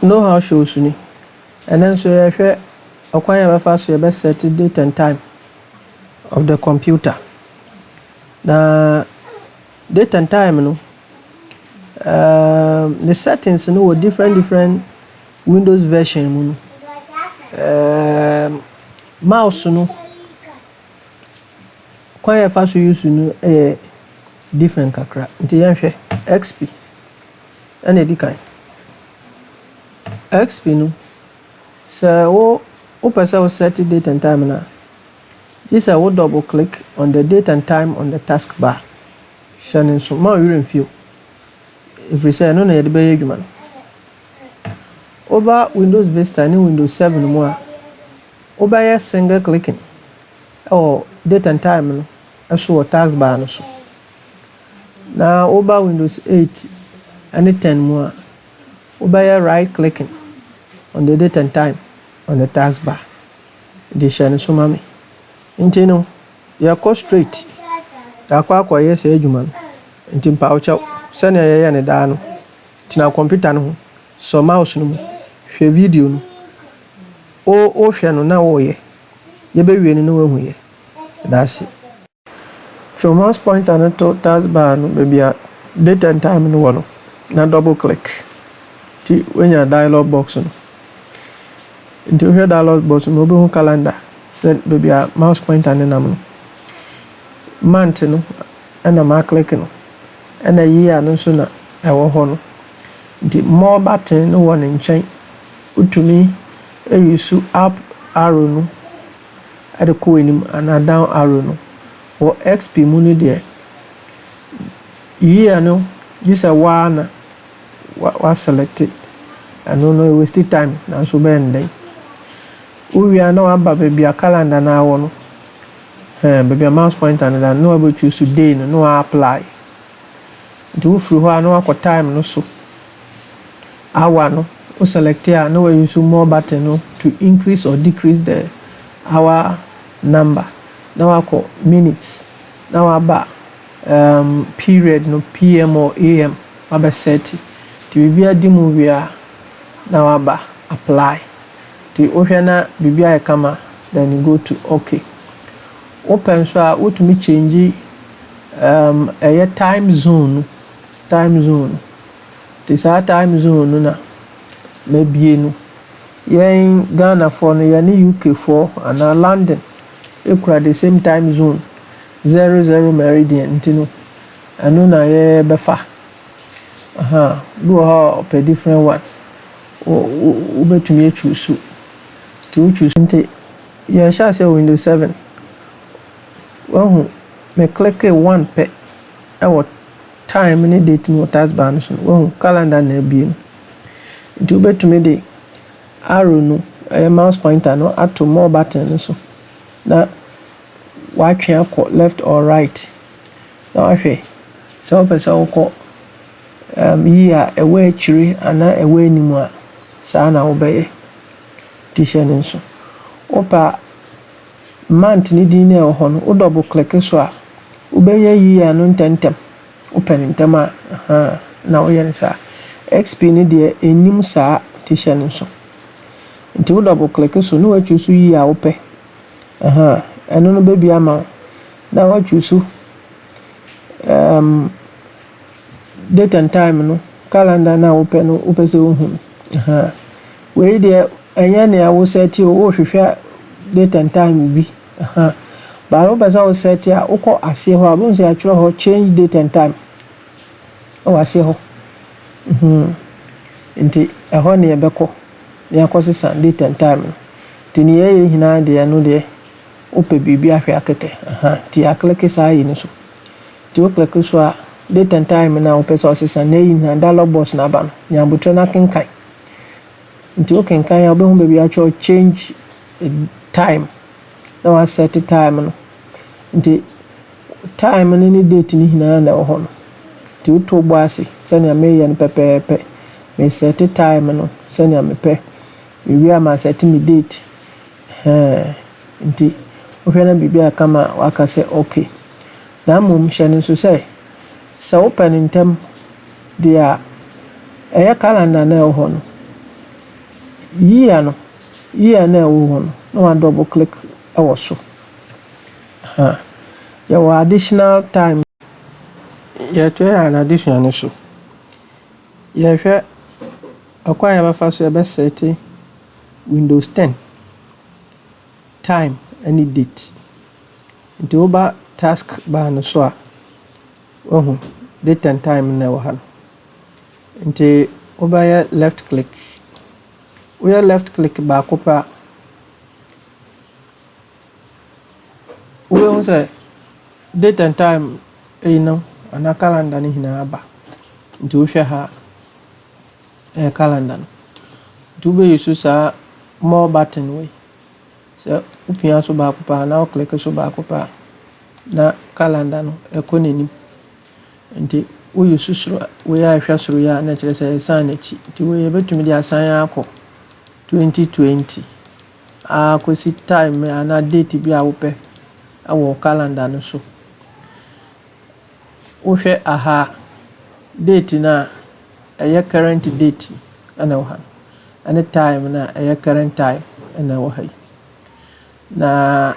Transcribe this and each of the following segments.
Nohau shows ni. And then so you share a fast you best set date and time of the computer. Now date and time no. The settings no were different Windows version mouse no quite fast use no different kakra nti yanhwe XP and edikan XP no so wo person will set date and time na this I will double click on the date and time on the taskbar shining so ma you feel if we say no na yede be adwuma no over Windows Vista and Windows 7 more over single clicking or date and time no so taskbar no so now over Windows 8 and 10 more over right clicking on the date and time on the taskbar this shine so mami nti no ya go straight ya kwa yes adwuma nti mpa ocha sane ya ne da no tina computer no so mouse no hwe video no o hwe no na wo ye be wie no wo hu ye that's it. So mouse pointer no to taskbar no maybe a date and time no wono na double click ti when your dialog box no into your dialog box no be calendar set maybe a mouse pointer no nam no month no and a mark click no and a year no so na e wo ho no the more button no one in chain utumi e use up arrow no at the coinim and down arrow no or XP mu no there year no just a one was selected and no waste time na so bend then we are now about baby a calendar now no baby a mouse pointer and no about choose today no apply do free no akọ time no so hour no o select here no we use more button no to increase or decrease the hour number now akọ minutes now about period no PM or AM about 30 to be a demo we are now about apply the ohwana bibia kama then you go to okay open so what me change a time zone this time zone na maybe no yen Ghana for no yen UK for and London equal the same time zone 00 meridian ntino anu na ye befa do how per different one o betumi choose to choose nti ya sha say Windows 7 me click one pe our time ni date no taskbar no so calendar na bi nti betumi de arrow no mouse pointer no ato more button no so na watwe akọ left or right na watwe so person ko year away chiri ana away nimu a saa na obeye t-shirt nso opa month ni din na ho no o double click so a obeye year no tentem open ntem a na o yen saa XP ni de enim saa t-shirt nso nti o double click so no wa choose year ope eno no baby ama na wa choose date and time no calendar na open no opese ohun we dey enya na wo set o hwehwe date and time bi ba ro pesa o set a ukọ ase ho abun se atwere ho change date and time o ase ho nti eho na ye beko na yakosesa date and time tini ye hina de no de ope bibi ahwe akeke ti akleke sa yi no so ti o kleke so a date and time na opesa osesa na yi na dialog box na ba no nyambotre na kenkan nti o kenkan ya obe hu bebi acho change time na wa set time no nti time ni date ni hina na ho no ti o to bo ase se na me ye no pepepe me set time no se na me pe we am set me date nti o hwena bibia kama waka se okay na mum hye so se open intem dia calendar na ho no year no year na ɛwɔ hɔ no na wa double click ɛwɔ so yɛwɔ additional time yɛtɔ an additional no so yɛhwɛ akwa yɛbɛfa so yɛbɛsɛte Windows 10 time any date nti woba task bar no so a date and time na ɛwɔ ha nti woba left click we left click baako pa we hu say date and time no ana calendar ni hina aba nti wo hwɛ ha calendar no nti wo be use sa more button we so upia so baako pa na wo click so baako pa na calendar no ɛkɔ n'anim nti wo use soro we ahwɛ soro ya na kyerɛ sɛ sign achi nti we betumi de asan akɔ 2020 akosi time ana date bi a wopɛ awo calendar no so wo hwɛ aha date na ɛyɛ current date ana wo ha ana time na ɛyɛ current time ana wo ha na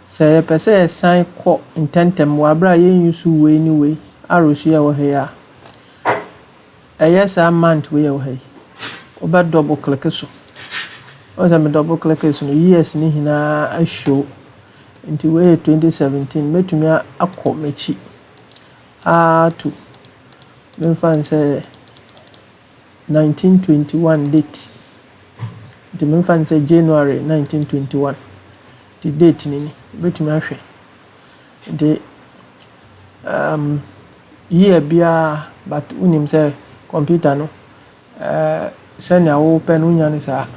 sɛ yɛpɛ sɛ yɛsan kɔ intentem wɔ abra yɛn use we ni we arosu ya wo ha ya ɛyɛ sa month we ya wo ha oba double click so once me double click so no years ni hina a show nti we 2017 metumi akọ mechi to me fan say 1921 date nti me fan say January 1921 the date ni metumi ahwe nti year bia but unim say computer no send ya open unya ni sa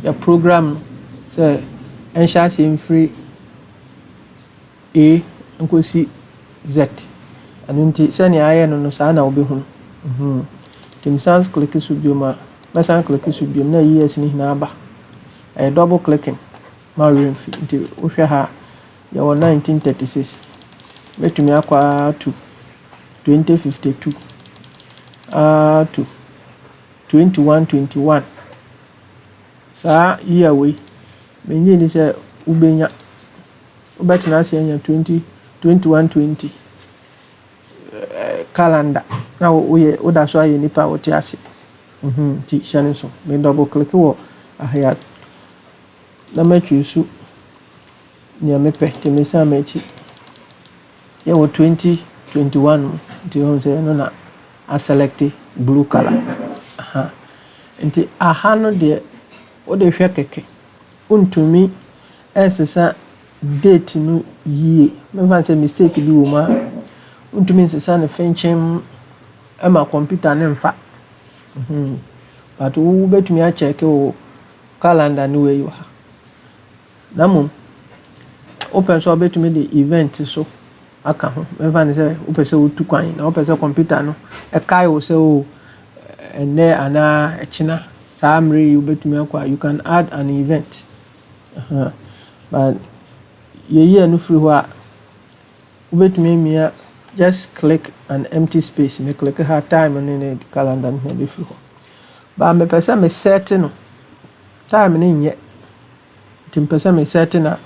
ya program say ensha sem free A nkosi Z anunti send ya aye no sa na obehu tim sans click so bioma na sans click so biom na yes ni hina aba double clicking ma remfi nti wo hwe ha ya 1936 metumi akwa to 2052 to 2121 sa year we menye ni se ubenya ubetena ase anya 2120 calendar na wo da so aye nipa wo ti ase ti shane so me double click wo ahya na ma choose ni amepe ti me sa ma chi ye wo 2021 ti ho se no na a select blue color nti aha no de wo de hwe keke untumi esesa date no yie me fan say mistake bi wo ma untumi nsesa ne fenchem ama computer ne mfa but wo betumi a check wo calendar no we yo ha na mum open so betumi de event so aka ho me fan say wo pese wo tu kwan na wo pese computer no e kai wo say o ene ana echina samre you betumi akwa you can add an event but ye no free ho betumi mia just click an empty space me click her time in the calendar na be free ho ba me pese me set no time ni nye tim pese me set na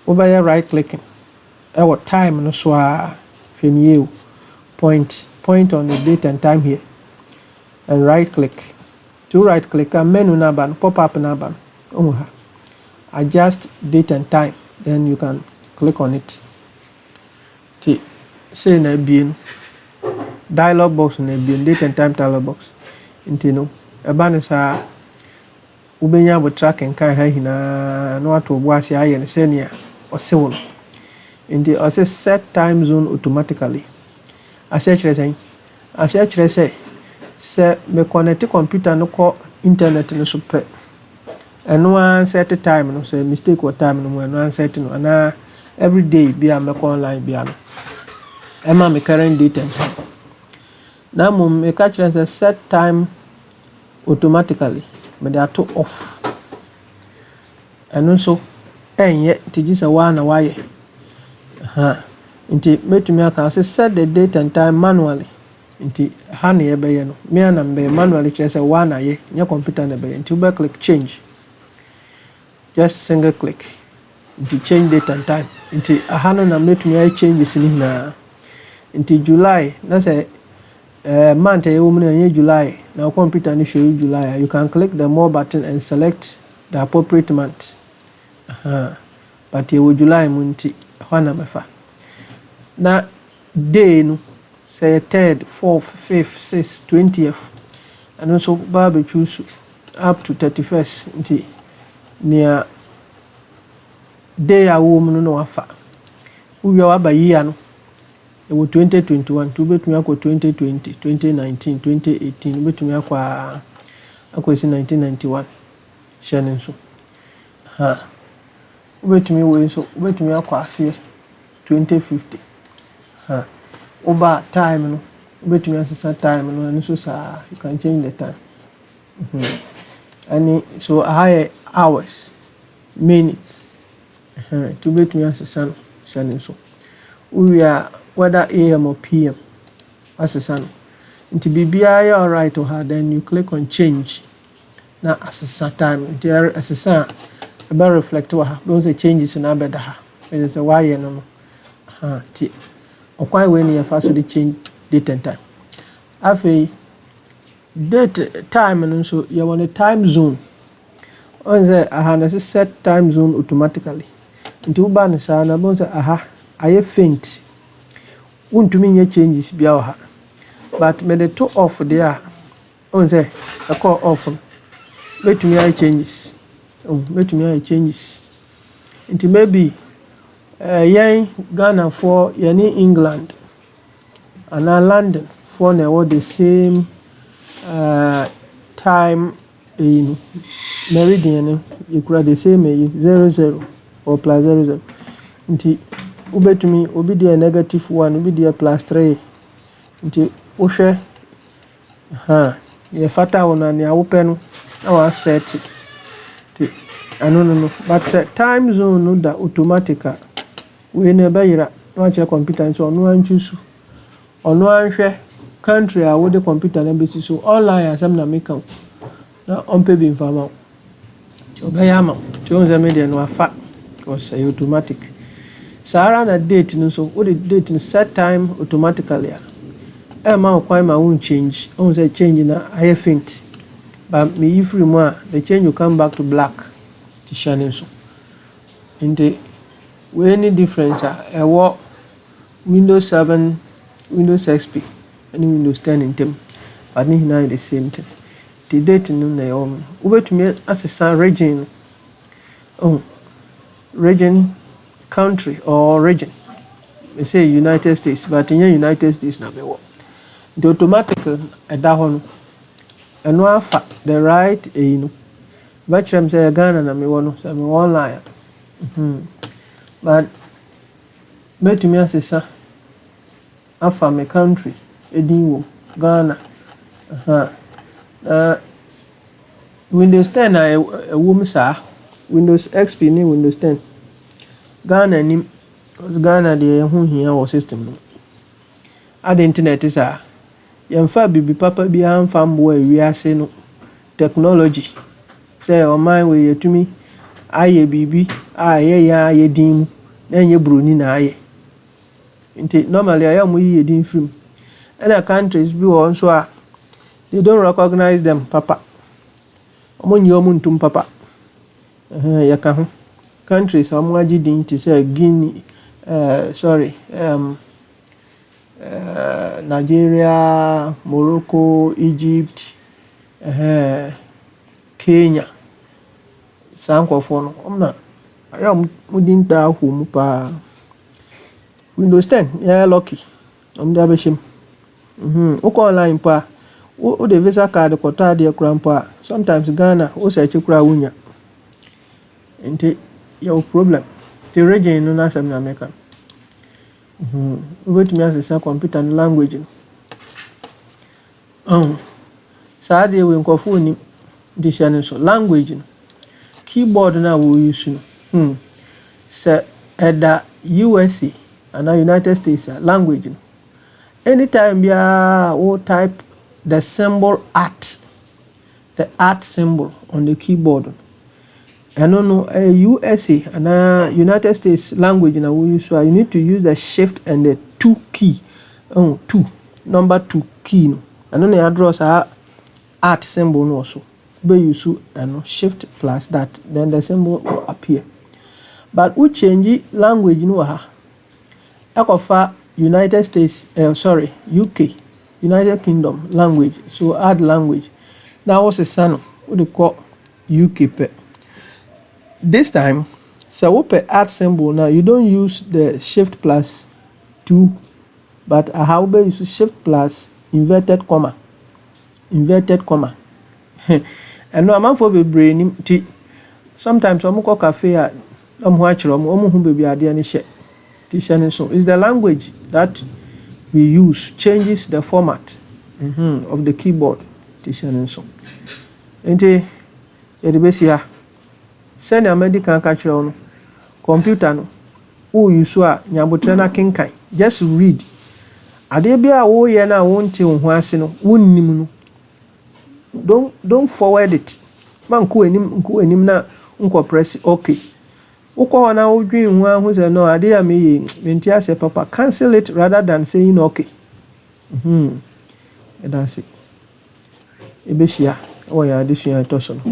wo ba ya right clicking what time no so a hweniye point on the date and time here and right click to right click and menu na ban pop up na ban adjust date and time then you can click on it ti say na bien dialog box na bien date and time dialog box nti no e ba ne sa ubenya bo tracking kan ha hina no ato bo ase aye ne senia osewo nti ose set time zone automatically ase kire say me connect computer no ko internet no so pe eno an set time no say mistake what time no eno an set no na every day be am ko online be am ema me current date and time na mum me ka kire say set time automatically me dey to off eno so enye tijisa wa na waye nti metumi aka say set the date and time manually nti ha na yɛbɛyɛ no me ana mbɛyɛ manually kyerɛ sɛ wa na yɛ nyɛ computer na bɛyɛ nti wobɛ click change just single click nti change date and time nti aha no na mɛtumi ayɛ changes ni nyinaa nti July na sɛ month ɛyɛ wɔ mu no ɛyɛ July na computer no show you July you can click the more button and select the appropriate month but ɛwɔ July mu nti hɔ na mɛfa na day no say 3rd, 4th, 5th, 6th, 20th, and also Bible choose up to 31st. Nti near day a woman no afa. We are by year no. It was 2021, to bet me 2020, 2019, 2018, bet me 1991. Shannon so. Bet me way so bet me 2050. Over time no between asesa time no and so sa you can change the time and so higher hours minutes to between asesa no so we are whether AM or PM asesa no nti bibia ya alright to her then you click on change na asesa time there asesa about reflect wa those changes na beda ha is say why no ti okwan we ni yafa so de change date and time afei date time no so you want a time zone on say aha na set time zone automatically nti u ba ne sa na bon say aha aye faint untumi nye changes bia o ha but me the two off there on say a call off betumi aye changes betumi aye changes nti maybe yen Ghana for yani England and London for now the same time in meridian you could the same 00 or plus 00 nti ubetumi obi dey -1 obi dey +3 nti wohwe ye fata wona ne awope no na wa set nti no but time zone no da automatically we never yira no check computer so no an choose ono anhwe country a wo de computer na besi so online asem na make na on pay be informa so be ya ma to on media no afa because automatic sara na date no so wo the date no set time automatically ma kwan ma won change on say change na I faint but me if mu the change will come back to black to shine so in the we any difference what Windows 7 Windows XP and Windows 10 in them but now the same thing the date no na ubetumi access region region country or region we say United States but in United States na be what the automatic no and no afa the right but I'm say Ghana na me wono say me online but betumi asesa afa me country edinwo Ghana Windows 10 na ewom sa Windows XP ni Windows 10 Ghana ni Ghana de ho hia wo system no ad internet is yemfa bibi papa bi amfa mbo awiase no technology say o man we yetumi aye bibi aye ya aye din na enye broni na aye nti normally aye mo yi din film and countries bi won so they don't recognize them papa omo nyi omo ntum papa ya ka ho countries omo agi din ti say Guinea Nigeria, Morocco, Egypt, Kenya. Sankofo no omna aya mudinta hu pa Windows 10 ya lucky omda abeshim uko online pa o de visa card ko ta de krampa sometimes Ghana o search kura wunya ente your problem the region no na sem na America we to me as a computer language sa de we nkofo ni de channel so language keyboard na we use se eda USA and United States language anytime we type the symbol @ the @ symbol on the keyboard. I don't know, USA and United States language na we use, so you need to use the shift and the 2 key. Oh, 2 number 2 key no. I don't know address @ symbol no also. But you use shift plus that, then the symbol will appear. But we change language no ha. Ekofa United States, UK, United Kingdom language. So add language. Now what's the son? What they call UK pe. This time, so we pay @ symbol now. You don't use the shift plus 2, but how be use shift plus inverted comma. Inverted comma. And no amount for be brain. Sometimes I'm go cafe at watch room, who baby ade ani she. So it's the language that we use changes the format of the keyboard. So ente edibesi send a medical catcher on computer no who you saw nyabotre na kenkan just read ade bia wo ye na wonte wo ho ase no wonnim no don't forward it man ko enim na nko press okay uko na wodwen ho ahu se no ade ya me menti ase papa cancel it rather than saying okay that's it ebeshia o ya adesua toso no